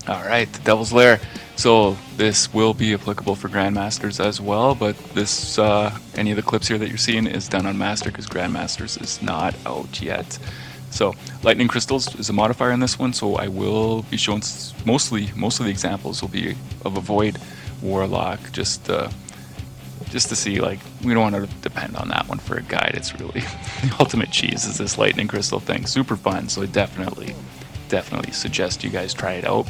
Alright, the Devil's Lair. So this will be applicable for Grandmasters as well, but this any of the clips here that you're seeing is done on Master because Grandmasters is not out yet. So Lightning Crystals is a modifier in this one, so I will be showing most of the examples will be of a Void Warlock, just to see, like, we don't want to depend on that one for a guide. It's really the ultimate cheese is this Lightning Crystal thing. Super fun, so I definitely suggest you guys try it out.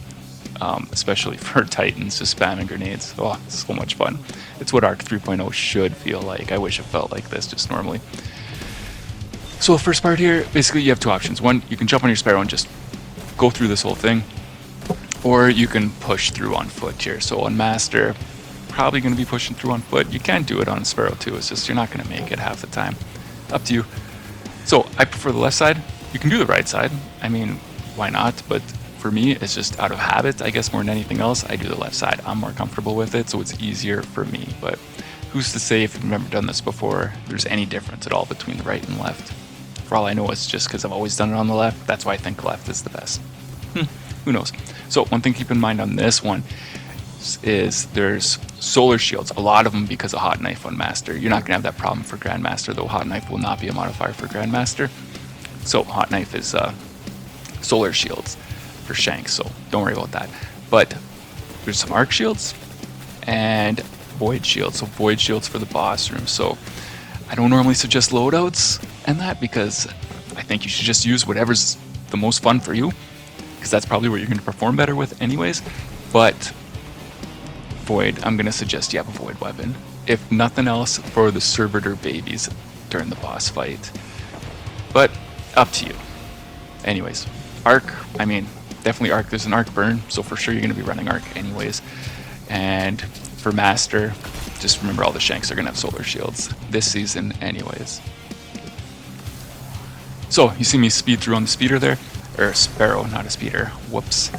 Especially for Titans, just spamming grenades. Oh, so much fun. It's what Arc 3.0 should feel like. I wish it felt like this just normally. So the first part here, basically you have two options. One, you can jump on your Sparrow and just go through this whole thing, or you can push through on foot here. So on Master, probably going to be pushing through on foot. You can do it on Sparrow too, it's just you're not going to make it half the time. Up to you. So I prefer the left side. You can do the right side. I mean, why not? But for me, it's just out of habit, I guess, more than anything else. I do the left side. I'm more comfortable with it, so it's easier for me. But who's to say, if you've never done this before, there's any difference at all between the right and left? For all I know, it's just because I've always done it on the left. That's why I think left is the best. Who knows? So one thing to keep in mind on this one is there's solar shields, a lot of them because of hotknife on Master. You're not going to have that problem for Grandmaster, though hotknife will not be a modifier for Grandmaster. So hotknife is solar shields for Shanks, so don't worry about that. But there's some arc shields and void shields, so void shields for the boss room. So I don't normally suggest loadouts and that, because I think you should just use whatever's the most fun for you, because that's probably what you're going to perform better with anyways. But void, I'm going to suggest you have a void weapon, if nothing else for the servitor babies during the boss fight. But up to you. Anyways, arc, I mean, definitely arc. There's an arc burn, so for sure you're going to be running arc anyways. And for Master, just remember all the Shanks are going to have solar shields this season anyways. So you see me speed through on the speeder there, or Sparrow, not a speeder, whoops.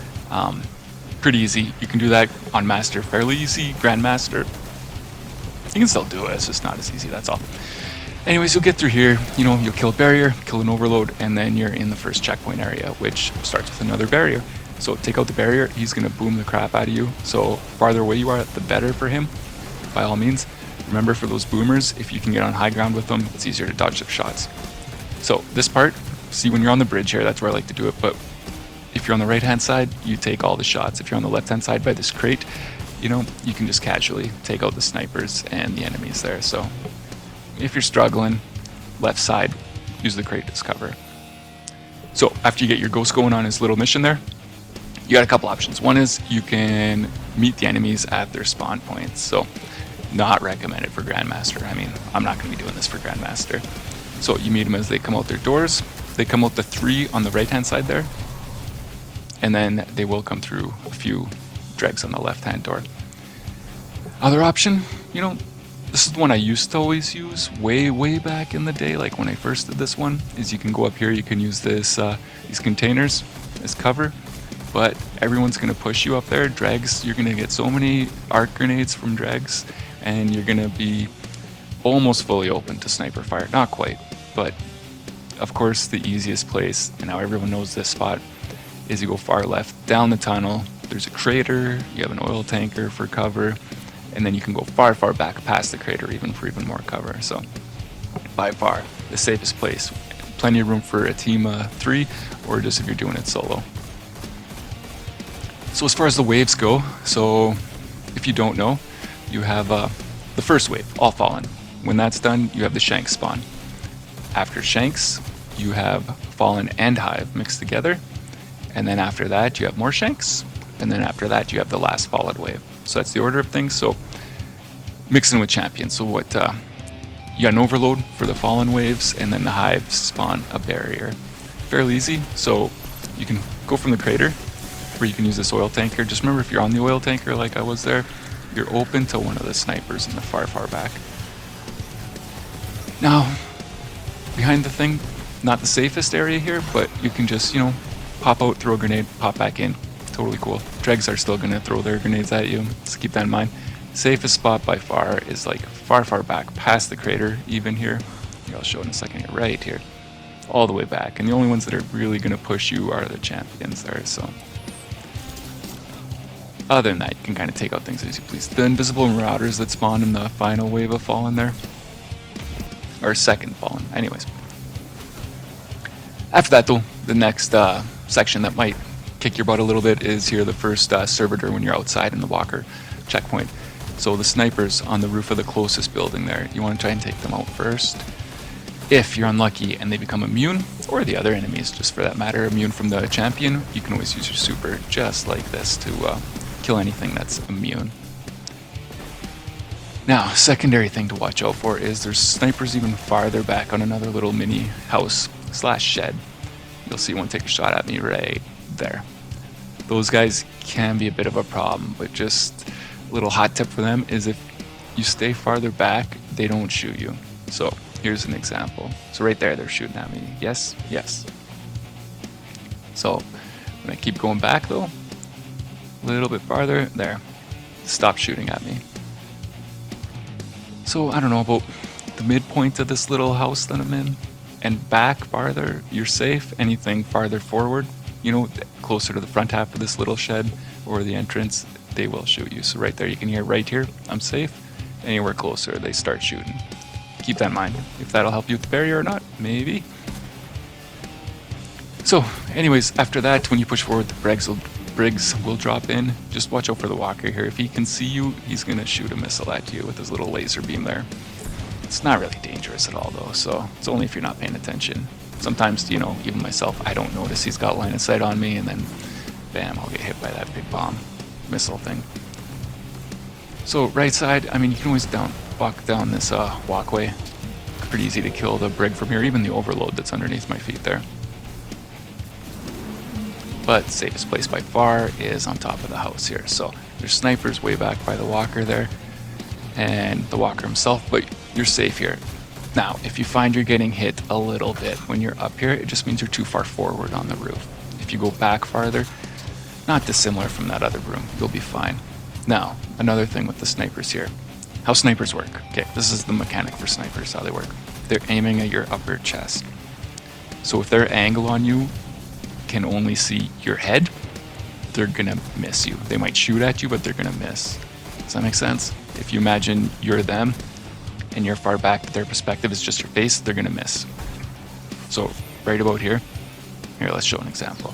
Pretty easy. You can do that on Master fairly easy. Grandmaster, you can still do it, it's just not as easy, that's all. Anyways, you'll get through here, you know, you'll kill a barrier, kill an overload, and then you're in the first checkpoint area, which starts with another barrier. So take out the barrier, he's going to boom the crap out of you. So farther away you are, the better for him, by all means. Remember, for those boomers, if you can get on high ground with them, it's easier to dodge their shots. So this part, see, when you're on the bridge here, that's where I like to do it, but if you're on the right hand side, you take all the shots. If you're on the left hand side by this crate, you know, you can just casually take out the snipers and the enemies there. So if you're struggling, left side, use the crate as cover. So after you get your ghost going on his little mission there, you got a couple options. One is you can meet the enemies at their spawn points. So not recommended for Grandmaster. I mean, I'm not going to be doing this for Grandmaster. So you meet them as they come out their doors. They come out the 3 on the right hand side there, and then they will come through a few dregs on the left hand door. Other option, you know, this is the one I used to always use way back in the day, like when I first did this one, is you can go up here, you can use this these containers as cover, but everyone's going to push you up there. Dregs, you're going to get so many arc grenades from dregs, and you're going to be almost fully open to sniper fire. Not quite, but of course the easiest place, and now everyone knows this spot, is you go far left down the tunnel. There's a crater, you have an oil tanker for cover, and then you can go far back past the crater even for even more cover. So by far the safest place. Plenty of room for a team 3, or just if you're doing it solo. So as far as the waves go, so if you don't know, you have the first wave, all fallen. When that's done, you have the Shanks spawn. After Shanks, you have Fallen and Hive mixed together, and then after that you have more Shanks, and then after that you have the last Fallen wave. So that's the order of things. So mixing with champions. So what you got an overload for the Fallen waves, and then the Hive spawn a barrier. Fairly easy. So you can go from the crater, where you can use this oil tanker. Just remember, if you're on the oil tanker like I was there, you're open to one of the snipers in the far back. Now, behind the thing, not the safest area here, but you can just, you know, pop out, throw a grenade, pop back in. Totally cool. Dregs are still going to throw their grenades at you, so keep that in mind. Safest spot by far is like far back, past the crater even here. I'll show in a second here, right here. All the way back. And the only ones that are really going to push you are the champions there, so. Other than that, you can kind of take out things as you please. The invisible marauders that spawn in the final wave of Fallen there, or second Fallen, anyways. After that though, the next section that might kick your butt a little bit is here the first servitor when you're outside in the walker checkpoint. So the snipers on the roof of the closest building there, you want to try and take them out first. If you're unlucky and they become immune, or the other enemies just for that matter, immune from the champion, you can always use your super just like this to kill anything that's immune. Now, secondary thing to watch out for is there's snipers even farther back on another little mini house / shed. You'll see one take a shot at me right there. Those guys can be a bit of a problem, but just a little hot tip for them is if you stay farther back, they don't shoot you. So here's an example. So right there, they're shooting at me. Yes, yes. So when I keep going back though, a little bit farther, there, stop shooting at me. So I don't know, about the midpoint of this little house that I'm in and back farther, you're safe. Anything farther forward, you know, closer to the front half of this little shed or the entrance, they will shoot you. So right there, you can hear right here, I'm safe. Anywhere closer, they start shooting. Keep that in mind. If that'll help you with the barrier or not, maybe. So anyways, after that, when you push forward, the Briggs will drop in. Just watch out for the walker here. If he can see you, he's gonna shoot a missile at you with his little laser beam there. It's not really dangerous at all though, so it's only if you're not paying attention. Sometimes, you know, even myself, I don't notice he's got line of sight on me, and then bam, I'll get hit by that big bomb missile thing. So right side, I mean, you can always walk down this walkway. Pretty easy to kill the Brig from here, even the overload that's underneath my feet there. But safest place by far is on top of the house here. So there's snipers way back by the walker there, and the walker himself, but you're safe here. Now, if you find you're getting hit a little bit when you're up here, it just means you're too far forward on the roof. If you go back farther, not dissimilar from that other room, you'll be fine. Now, another thing with the snipers here, how snipers work. Okay, this is the mechanic for snipers, how they work. They're aiming at your upper chest. So if their angle on you can only see your head, they're gonna miss you. They might shoot at you, but they're gonna miss. Does that make sense? If you imagine you're them and you're far back, their perspective is just your face, they're gonna miss. So right about here, let's show an example.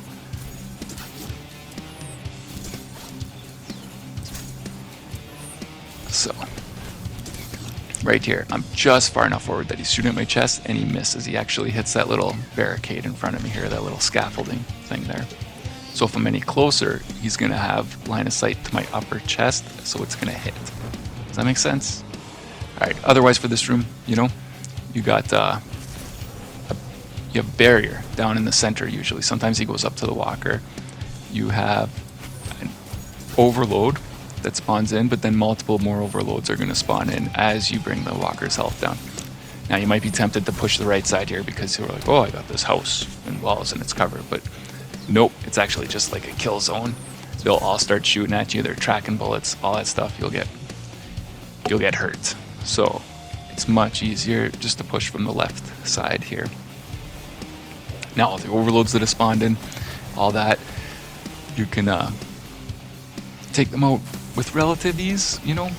So right here, I'm just far enough forward that he's shooting at my chest and he misses. He actually hits that little barricade in front of me here, that little scaffolding thing there. So if I'm any closer, he's gonna have line of sight to my upper chest, so it's gonna hit. Does that make sense? All right, otherwise for this room, you know, you got you have barrier down in the center usually. Sometimes he goes up to the walker. You have an overload that spawns in, but then multiple more overloads are going to spawn in as you bring the walker's health down. Now you might be tempted to push the right side here because you're like, oh, I got this house and walls and it's covered, but nope, it's actually just like a kill zone. They'll all start shooting at you, they're tracking bullets, all that stuff, you'll get hurt. So it's much easier just to push from the left side here. Now all the overloads that have spawned in, all that, you can take them out with relative ease, you know,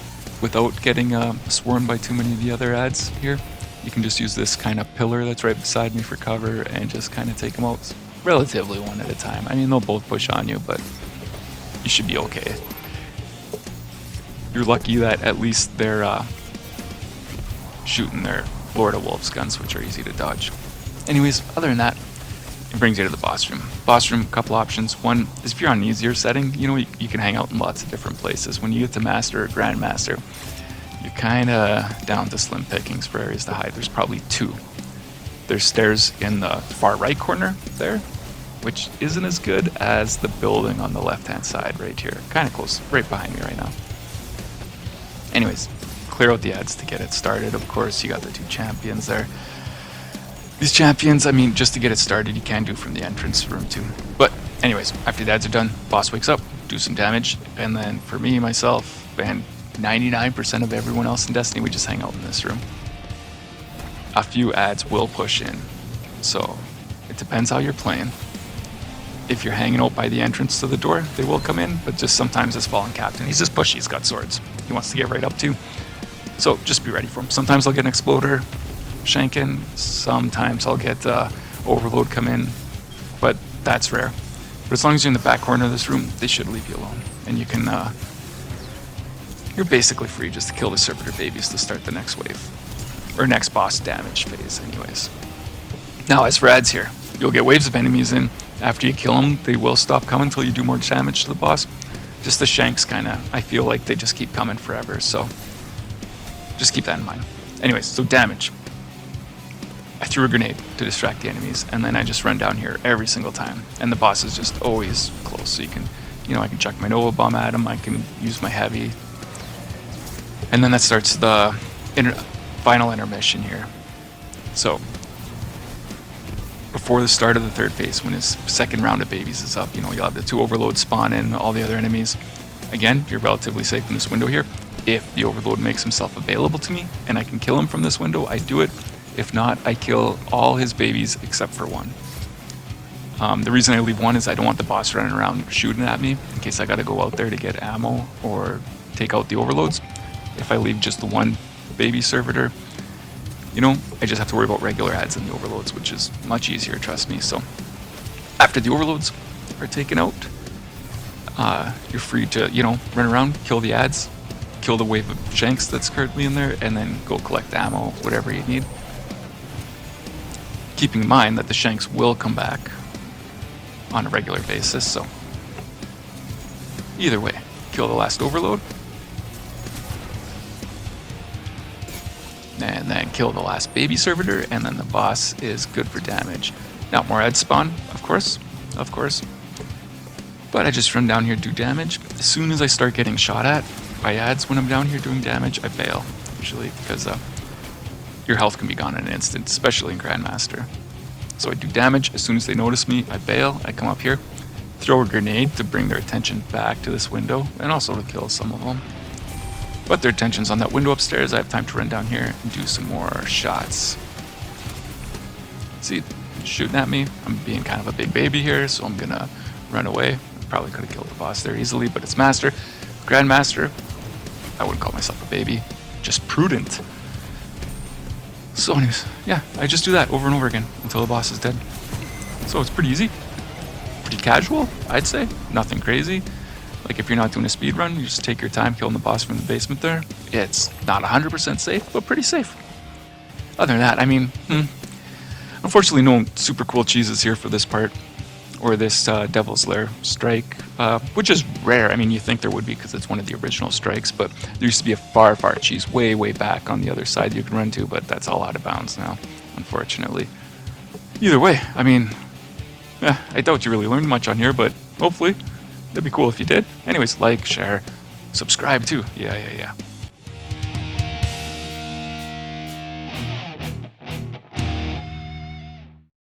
without getting swarmed by too many of the other ads here. You can just use this kind of pillar that's right beside me for cover and just kind of take them out relatively one at a time. I mean, they'll both push on you, but you should be okay. You're lucky that at least they're shooting their Florida Wolves guns, which are easy to dodge. Anyways, other than that, it brings you to the boss room. Boss room, a couple options. One is if you're on an easier setting, you know, you can hang out in lots of different places. When you get to Master or Grandmaster, you're kind of down to slim pickings for areas to hide. There's probably two. There's stairs in the far right corner there, which isn't as good as the building on the left-hand side right here. Kind of close, right behind me right now. Anyways, clear out the ads to get it started. Of course, you got the two champions there. These champions, I mean, just to get it started, you can do from the entrance room too. But anyways, after the ads are done, boss wakes up, do some damage, and then for me, myself, and 99% of everyone else in Destiny, we just hang out in this room. A few ads will push in, so it depends how you're playing. if you're hanging out by the entrance to the door, they will come in, but just sometimes this fallen captain, he's just pushy, he's got swords. He wants to get right up to you. So just be ready for him. Sometimes I'll get an exploder shank in, sometimes I'll get overload come in, but that's rare. But as long as you're in the back corner of this room, they should leave you alone. And you can, you're basically free just to kill the servitor babies to start the next wave. Or next boss damage phase anyways. Now as for ads here, you'll get waves of enemies in. After you kill them, they will stop coming until you do more damage to the boss. Just the shanks kinda, I feel like they just keep coming forever, so just keep that in mind. Anyways, so damage. I threw a grenade to distract the enemies, and then I just run down here every single time. And the boss is just always close, so you can, you know, I can chuck my Nova Bomb at him, I can use my heavy. And then that starts the final intermission here. So, before the start of the third phase, when his second round of babies is up, you know, you'll have the 2 overloads spawn in, all the other enemies. Again, you're relatively safe in this window here. If the overload makes himself available to me, and I can kill him from this window, I do it. If not, I kill all his babies except for one. The reason I leave one is I don't want the boss running around shooting at me in case I gotta go out there to get ammo or take out the overloads. If I leave just the one baby servitor, you know, I just have to worry about regular ads and the overloads, which is much easier, trust me. So after the overloads are taken out, you're free to, you know, run around, kill the ads, kill the wave of shanks that's currently in there, and then go collect ammo, whatever you need. Keeping in mind that the shanks will come back on a regular basis, so either way, kill the last overload, and then kill the last baby servitor, and then the boss is good for damage. Now more ads spawn, of course, but I just run down here, do damage. As soon as I start getting shot at by ads when I'm down here doing damage, I bail, usually, because your health can be gone in an instant, especially in Grandmaster. So I do damage. As soon as they notice me, I bail. I come up here, throw a grenade to bring their attention back to this window, and also to kill some of them. But their attention's on that window upstairs. I have time to run down here and do some more shots. See, shooting at me. I'm being kind of a big baby here, so I'm gonna run away. I probably could have killed the boss there easily, but it's Master. Grandmaster, I wouldn't call myself a baby, just prudent. So anyways, yeah, I just do that over and over again until the boss is dead. So it's pretty easy, pretty casual, I'd say. Nothing crazy. Like if you're not doing a speed run, you just take your time killing the boss from the basement there. It's not 100% safe, but pretty safe. Other than that, I mean, unfortunately no super cool cheeses here for this part, or this Devil's Lair strike, which is rare. I mean, you think there would be because it's one of the original strikes, but there used to be a far cheese way back on the other side you could run to, but that's all out of bounds now, unfortunately. Either way, I mean, I doubt you really learned much on here, but hopefully, that'd be cool if you did. Anyways, like, share, subscribe too. Yeah.